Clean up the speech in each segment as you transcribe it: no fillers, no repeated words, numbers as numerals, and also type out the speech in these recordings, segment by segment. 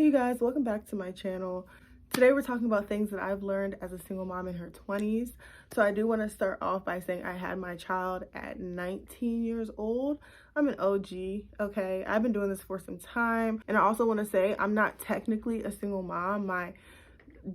you guys, welcome back to my channel. Today we're talking about things that I've learned as a single mom in her 20s. So I do want to start off by saying I had my child at 19 years old. I'm an OG, okay? I've been doing this for some time. And I also want to say I'm not technically a single mom. My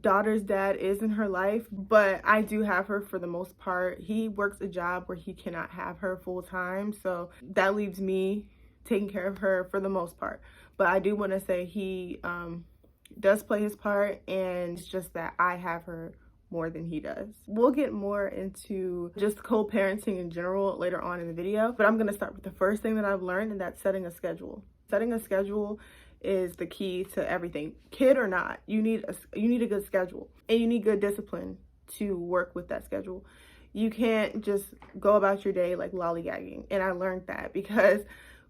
daughter's dad is in her life, but I do have her for the most part. He works a job where he cannot have her full time, so that leaves me taking care of her for the most part. But I do want to say he does play his part, and it's just that I have her more than he does. We'll get more into just co-parenting in general later on in the video, but I'm going to start with the first thing that I've learned, and that's setting a schedule. Setting a schedule is the key to everything. Kid or not, you need a good schedule, and you need good discipline to work with that schedule. You can't just go about your day like lollygagging, and I learned that because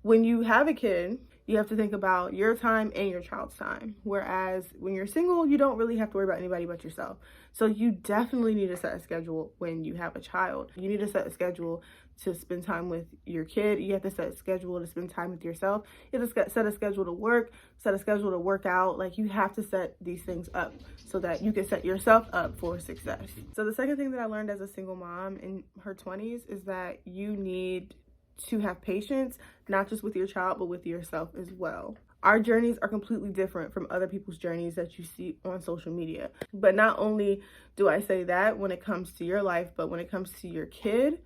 when you have a kid, you have to think about your time and your child's time. Whereas when you're single, you don't really have to worry about anybody but yourself. So you definitely need to set a schedule when you have a child. You need to set a schedule to spend time with your kid. You have to set a schedule to spend time with yourself. You have to set a schedule to work, set a schedule to work out. Like, you have to set these things up so that you can set yourself up for success. So the second thing that I learned as a single mom in her 20s is that you need to have patience, not just with your child, but with yourself as well. Our journeys are completely different from other people's journeys that you see on social media. But not only do I say that when it comes to your life, but when it comes to your kid,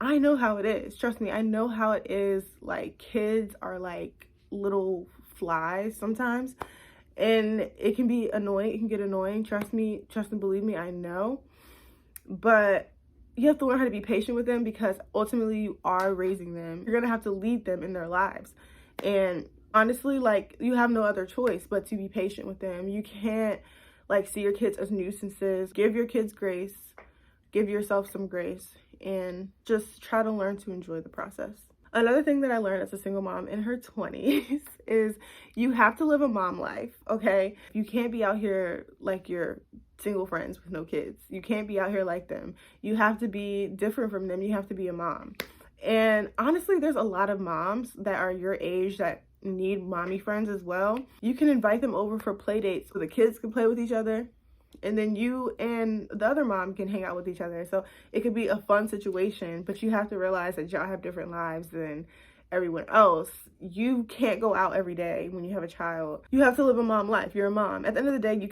I know how it is. Trust me, I know how it is. Like, kids are like little flies sometimes, and it can be annoying. It can get annoying. Trust me, trust and believe me, I know. But you have to learn how to be patient with them, because ultimately you are raising them. You're gonna have to lead them in their lives. And honestly, like, you have no other choice but to be patient with them. You can't like see your kids as nuisances. Give your kids grace, give yourself some grace, and just try to learn to enjoy the process. Another thing that I learned as a single mom in her 20s is you have to live a mom life, okay? You can't be out here like your single friends with no kids. You can't be out here like them. You have to be different from them. You have to be a mom. And honestly, there's a lot of moms that are your age that need mommy friends as well. You can invite them over for play dates so the kids can play with each other, and then you and the other mom can hang out with each other. So it could be a fun situation, but you have to realize that y'all have different lives than everyone else. You can't go out every day when you have a child. You have to live a mom life. You're a mom. At the end of the day, you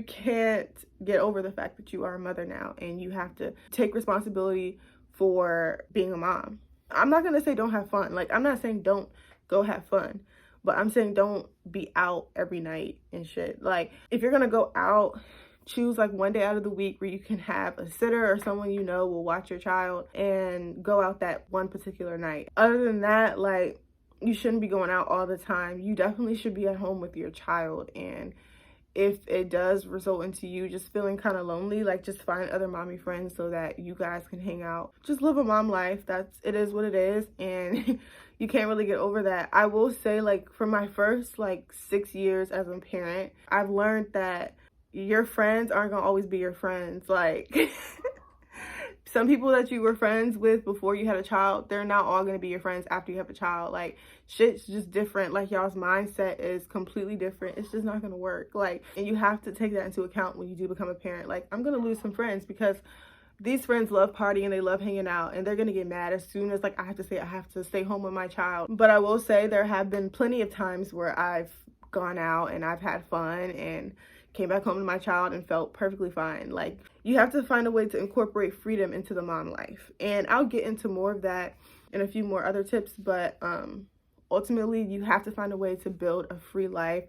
can't get over the fact that you are a mother now, and you have to take responsibility for being a mom. I'm not gonna say don't have fun. Like, I'm not saying don't go have fun, but I'm saying don't be out every night and shit. Like, if you're gonna go out, choose like one day out of the week where you can have a sitter or someone you know will watch your child, and go out that one particular night. Other than that, like, you shouldn't be going out all the time. You definitely should be at home with your child. And if it does result into you just feeling kind of lonely, like, just find other mommy friends so that you guys can hang out. Just live a mom life. It is what it is, and you can't really get over that. I will say, like, for my first like 6 years as a parent, I've learned that your friends aren't gonna always be your friends. Like, some people that you were friends with before you had a child, they're not all gonna be your friends after you have a child. Like, shit's just different. Like, y'all's mindset is completely different. It's just not gonna work. Like, and you have to take that into account when you do become a parent. Like, I'm gonna lose some friends because these friends love partying, they love hanging out, and they're gonna get mad as soon as, like, I have to stay home with my child. But I will say there have been plenty of times where I've gone out and I've had fun and came back home to my child and felt perfectly fine. Like, you have to find a way to incorporate freedom into the mom life. And I'll get into more of that in a few more other tips, but ultimately you have to find a way to build a free life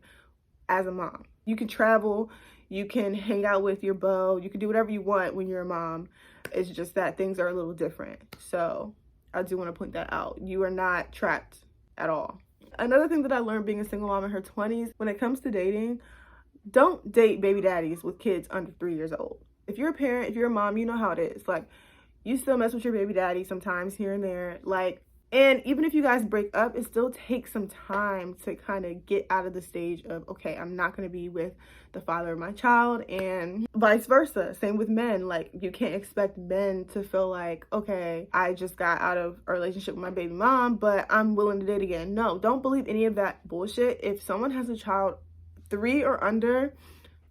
as a mom. You can travel, you can hang out with your beau, you can do whatever you want when you're a mom. It's just that things are a little different. So I do want to point that out. You are not trapped at all. Another thing that I learned being a single mom in her 20s, when it comes to dating, don't date baby daddies with kids under 3 years old. If you're a parent, if you're a mom, you know how it is. Like, you still mess with your baby daddy sometimes here and there. Like, and even if you guys break up, it still takes some time to kind of get out of the stage of, okay, I'm not going to be with the father of my child, and vice versa. Same with men. Like, you can't expect men to feel like, okay, I just got out of a relationship with my baby mom, but I'm willing to date again. No, don't believe any of that bullshit. If someone has a child 3 or under,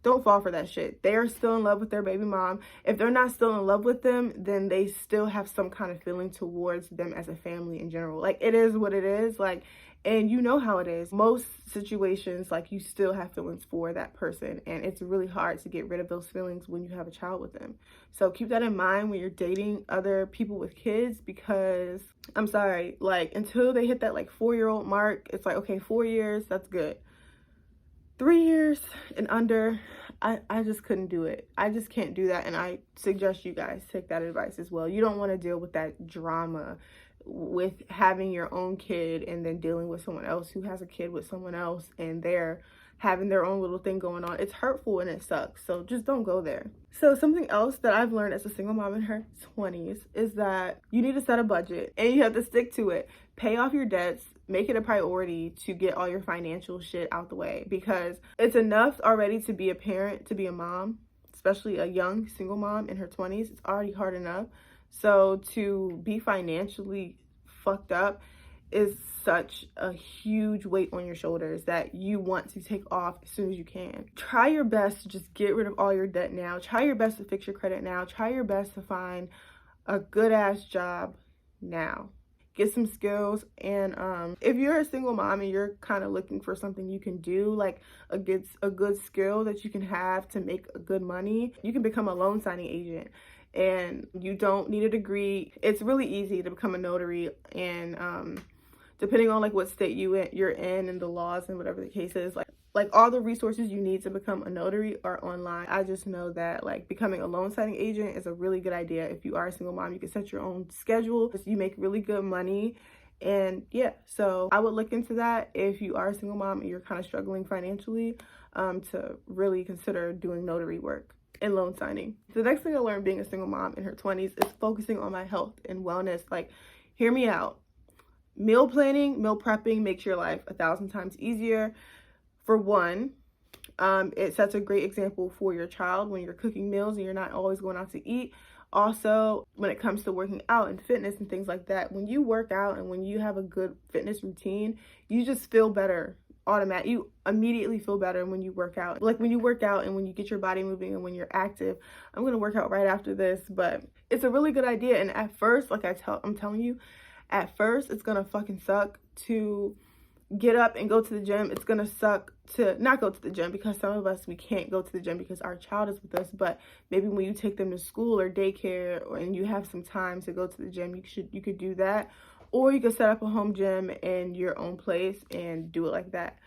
don't fall for that shit. They are still in love with their baby mom. If they're not still in love with them, then they still have some kind of feeling towards them as a family in general. Like, it is what it is. Like, and you know how it is. Most situations, like, you still have feelings for that person. And it's really hard to get rid of those feelings when you have a child with them. So keep that in mind when you're dating other people with kids, because I'm sorry, like, until they hit that like 4-year-old mark, it's like, okay, 4 years, that's good. 3 years and under, I just couldn't do it. I just can't do that. And I suggest you guys take that advice as well. You don't want to deal with that drama with having your own kid and then dealing with someone else who has a kid with someone else and they're having their own little thing going on. It's hurtful and it sucks. So just don't go there. So something else that I've learned as a single mom in her 20s is that you need to set a budget and you have to stick to it. Pay off your debts. Make it a priority to get all your financial shit out the way, because it's enough already to be a parent, to be a mom, especially a young single mom in her 20s. It's already hard enough. So to be financially fucked up is such a huge weight on your shoulders that you want to take off as soon as you can. Try your best to just get rid of all your debt now. Try your best to fix your credit now. Try your best to find a good ass job now. Get some skills. And if you're a single mom and you're kind of looking for something you can do, like a good skill that you can have to make good money, you can become a loan signing agent. And you don't need a degree. It's really easy to become a notary, and depending on like what state you're in and the laws and whatever the case is, like all the resources you need to become a notary are online. I just know that like becoming a loan signing agent is a really good idea. If you are a single mom, you can set your own schedule. You make really good money. And yeah, so I would look into that if you are a single mom and you're kind of struggling financially, to really consider doing notary work and loan signing. The next thing I learned being a single mom in her 20s is focusing on my health and wellness. Like, hear me out. Meal planning, meal prepping makes your life 1,000 times easier. For one, it sets a great example for your child when you're cooking meals and you're not always going out to eat. Also, when it comes to working out and fitness and things like that, when you work out and when you have a good fitness routine, you just feel better. You immediately feel better when you work out. Like when you work out and when you get your body moving and when you're active. I'm going to work out right after this, but it's a really good idea. And at first, like I'm telling you, at first it's going to fucking suck to get up and go to the gym. It's going to suck to not go to the gym, because some of us, we can't go to the gym because our child is with us. But maybe when you take them to school or daycare and you have some time to go to the gym, you could do that. Or you could set up a home gym in your own place and do it like that.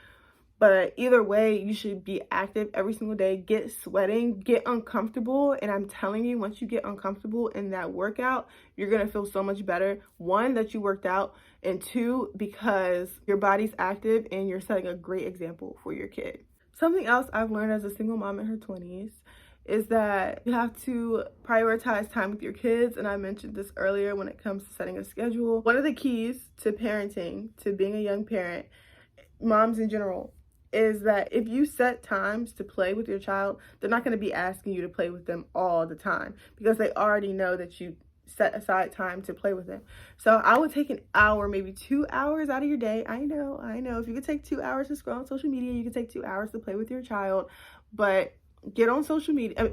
But either way, you should be active every single day. Get sweating, get uncomfortable. And I'm telling you, once you get uncomfortable in that workout, you're going to feel so much better. One, that you worked out. And two, because your body's active and you're setting a great example for your kid. Something else I've learned as a single mom in her 20s is that you have to prioritize time with your kids. And I mentioned this earlier when it comes to setting a schedule. One of the keys to parenting, to being a young parent, moms in general, is that if you set times to play with your child, they're not going to be asking you to play with them all the time, because they already know that you set aside time to play with them. So I would take an hour, maybe 2 hours out of your day. I know. If you could take 2 hours to scroll on social media, you could take 2 hours to play with your child. But get on social media.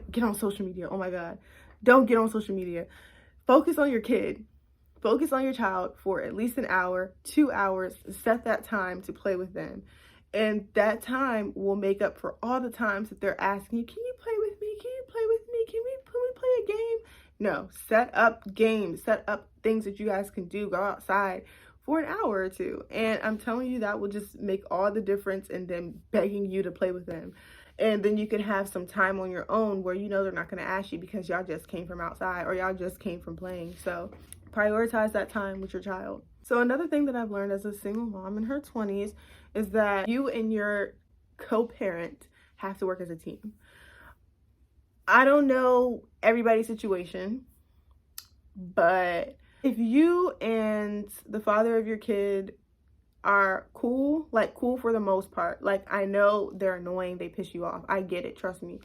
Oh my God. Don't get on social media. Focus on your kid. Focus on your child for at least an hour, 2 hours. Set that time to play with them. And that time will make up for all the times that they're asking you, can you play with me? Can you play with me? Can we play a game? No, set up games, set up things that you guys can do. Go outside for an hour or two. And I'm telling you, that will just make all the difference in them begging you to play with them. And then you can have some time on your own where you know they're not going to ask you because y'all just came from outside or y'all just came from playing. So prioritize that time with your child. So another thing that I've learned as a single mom in her 20s is that you and your co-parent have to work as a team. I don't know everybody's situation, but if you and the father of your kid are cool, like cool for the most part, like I know they're annoying, they piss you off, I get it, trust me.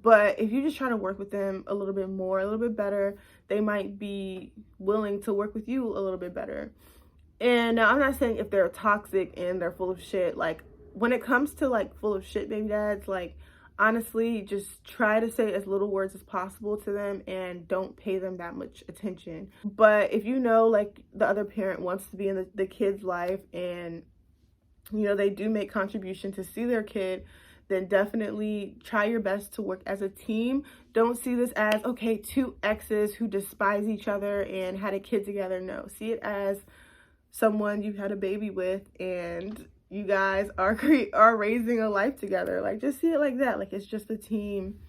But if you just try to work with them a little bit more, a little bit better, they might be willing to work with you a little bit better. And now I'm not saying if they're toxic and they're full of shit, like when it comes to like full of shit baby dads, like honestly, just try to say as little words as possible to them and don't pay them that much attention. But if you know like the other parent wants to be in the kid's life, and you know they do make contribution to see their kid, then definitely try your best to work as a team. Don't see this as, okay, two exes who despise each other and had a kid together. No, see it as someone you've had a baby with and you guys are raising a life together. Like, just see it like that. Like, it's just a team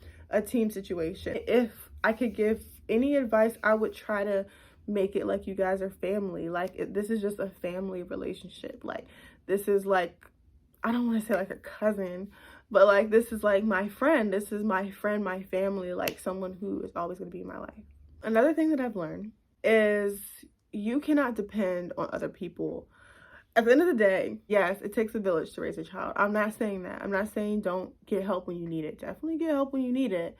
situation. If I could give any advice, I would try to make it like you guys are family. Like, this is just a family relationship. Like, this is like, I don't want to say like a cousin, but like this is like my friend. This is my friend, my family, like someone who is always going to be in my life. Another thing that I've learned is you cannot depend on other people. At the end of the day, yes, it takes a village to raise a child. I'm not saying that. I'm not saying don't get help when you need it. Definitely get help when you need it,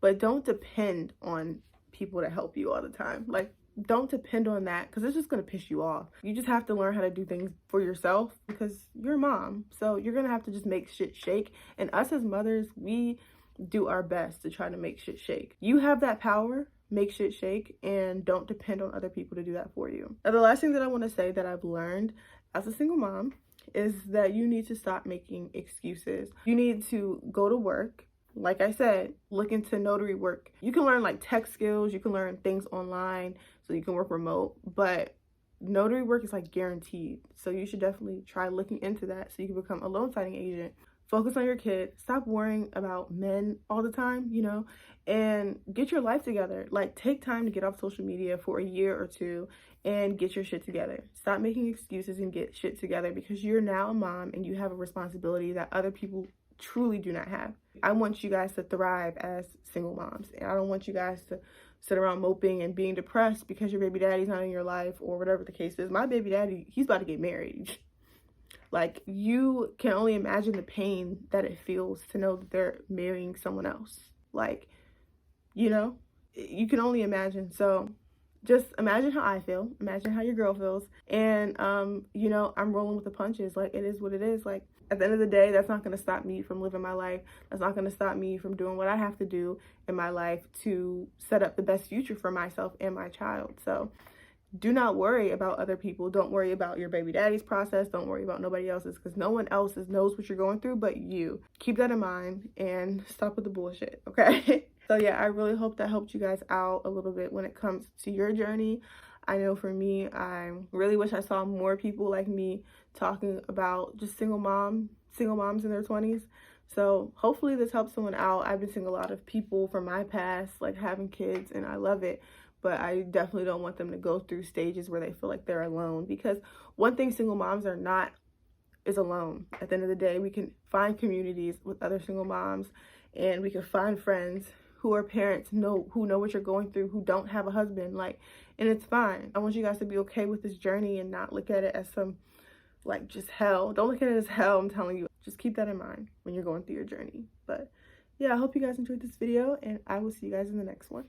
but don't depend on people to help you all the time. Like, don't depend on that, because it's just going to piss you off. You just have to learn how to do things for yourself, because you're a mom. So you're going to have to just make shit shake. And us as mothers, we do our best to try to make shit shake. You have that power. Make shit shake, and don't depend on other people to do that for you. Now, the last thing that I want to say that I've learned as a single mom is that you need to stop making excuses. You need to go to work. Like I said, look into notary work. You can learn like tech skills, you can learn things online so you can work remote, but notary work is like guaranteed. So you should definitely try looking into that so you can become a loan signing agent. Focus on your kid. Stop worrying about men all the time, you know, and get your life together. Like, take time to get off social media for a year or two and get your shit together. Stop making excuses and get shit together, because you're now a mom and you have a responsibility that other people truly do not have. I want you guys to thrive as single moms, and I don't want you guys to sit around moping and being depressed because your baby daddy's not in your life or whatever the case is. My baby daddy, he's about to get married. Like, you can only imagine the pain that it feels to know that they're marrying someone else. Like, you know, you can only imagine. So just imagine how I feel, imagine how your girl feels, and you know, I'm rolling with the punches. Like, it is what it is. Like, at the end of the day, that's not going to stop me from living my life. That's not going to stop me from doing what I have to do in my life to set up the best future for myself and my child. So do not worry about other people. Don't worry about your baby daddy's process. Don't worry about nobody else's, because no one else knows what you're going through but you. Keep that in mind and stop with the bullshit, okay? So yeah, I really hope that helped you guys out a little bit when it comes to your journey. I know for me, I really wish I saw more people like me talking about just single moms in their 20s. So hopefully this helps someone out. I've been seeing a lot of people from my past like having kids, and I love it. But I definitely don't want them to go through stages where they feel like they're alone, because one thing single moms are not is alone. At the end of the day, we can find communities with other single moms, and we can find friends who are parents, who know what you're going through, who don't have a husband, like, and it's fine. I want you guys to be okay with this journey and not look at it as some like just hell. Don't look at it as hell, I'm telling you. Just keep that in mind when you're going through your journey. But yeah, I hope you guys enjoyed this video, and I will see you guys in the next one.